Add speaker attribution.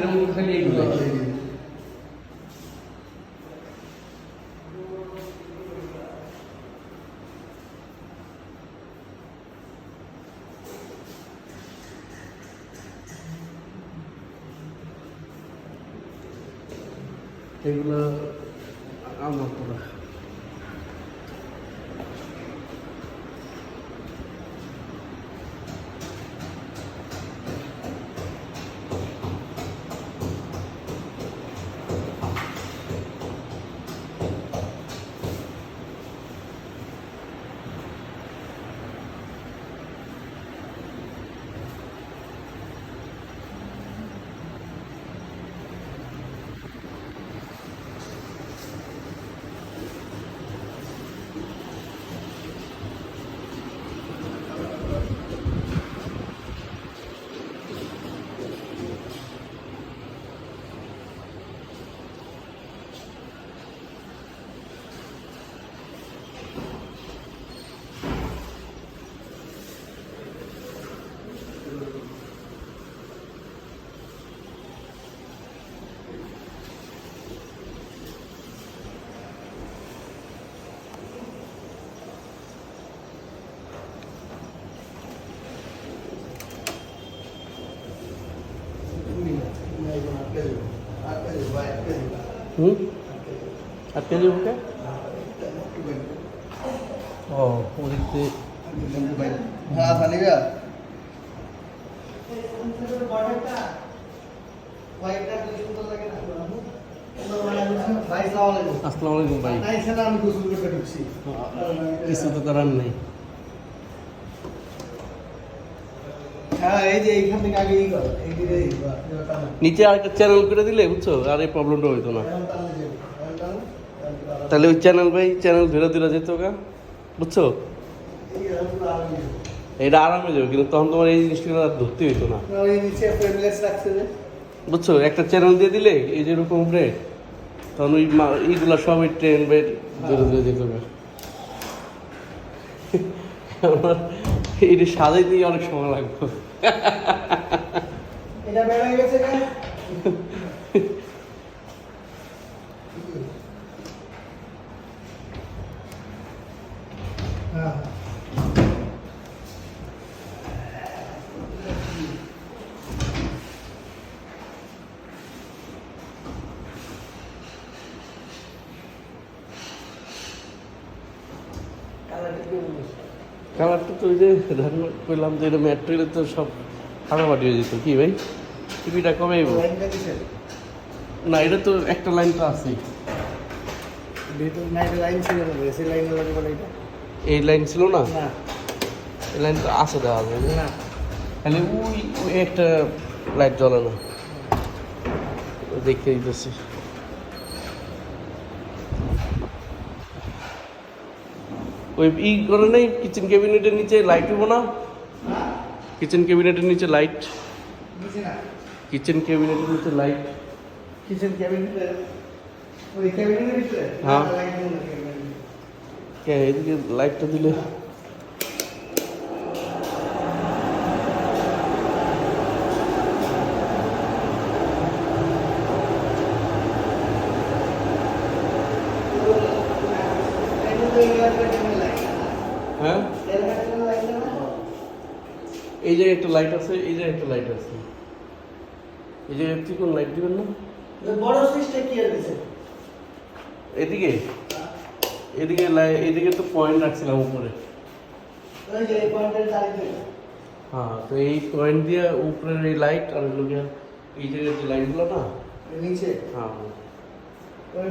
Speaker 1: মধ্যে খালি এইগুলো এগুলো আমার করা আর তেল ওকে ও ওদিকে
Speaker 2: হ্যাঁ সানিরা
Speaker 1: আসসালামু আলাইকুম ভাই
Speaker 2: আমি গোসল করতে ঢুকছি
Speaker 1: কিছু তো করার নেই
Speaker 2: হ্যাঁ এই যে এইখান থেকে আগে এই কর এই দিকে
Speaker 1: নিচে আর একটা চ্যানেল করে দিলে বুঝছো আর এই প্রবলেমটা হইতো না তাহলে ওই চ্যানেল ভাই চ্যানেল ধরে দিলে যেত গা বুঝছো এটা আরামে যাবে কিন্তু তখন তোমার এই জিনিসগুলো আর ধরতে হইতো না
Speaker 2: ওই নিচে ফ্রেমলেস রাখছে যে
Speaker 1: বুঝছো একটা চ্যানেল দিয়ে দিলে এই যে এরকম উপরে তখন ওই এইগুলা সব ওই ট্রেন বেড ধরে ধরে যেত গা আমার এটা সাজাইতে অনেক সময় লাগবে
Speaker 2: এটা বের হয়ে গেছে কেন হ্যাঁ
Speaker 1: কালারটা তো ওই যে ধারণা করলাম যে এটা ম্যাটেরিয়াল তো সব ফাটাফাটি হয়ে যেত কি ভাই টিভিটা কবে আইব না এটা তো একটা লাইন তো আছেই
Speaker 2: লাইন ছিল না সেই লাইন বলে এটা
Speaker 1: এই লাইন ছিল না
Speaker 2: না
Speaker 1: এই লাইন তো আছে দেওয়া যায়
Speaker 2: না
Speaker 1: খালি ওই ওই একটা লাইট জ্বলে না দেখতে দিতেছি ওই ই করে নেই কিচেন ক্যাবিনেটের নিচে লাইট হবো না কিচেন ক্যাবিনেটের নিচে লাইট
Speaker 2: নিচে না
Speaker 1: কিচেন ক্যাবিনেটের নিচে লাইট
Speaker 2: কিচেন ক্যাবিনেটে ওই ক্যাবিনেটের ভিতরে
Speaker 1: হ্যাঁ।
Speaker 2: লাইট নেই
Speaker 1: কে এদিকে লাইটটা দিলে হ্যাঁ এই জায়গায় একটা লাইট আছে এই জায়গায় একটা লাইট আছে এই জায়গায় কোন লাইট দিবেন না
Speaker 2: বড় সুইচটা কি আর দিছে
Speaker 1: এদিকে এদিকে এদিকে তো পয়েন্ট রাখছিলাম উপরে
Speaker 2: ওই যে পয়েন্টের দাঁড়িয়ে
Speaker 1: হ্যাঁ তো এই পয়েন্ট দিয়ে উপরের এই লাইট আর এই জায়গায় যে লাইটগুলো না
Speaker 2: নিচে
Speaker 1: হ্যাঁ
Speaker 2: ওই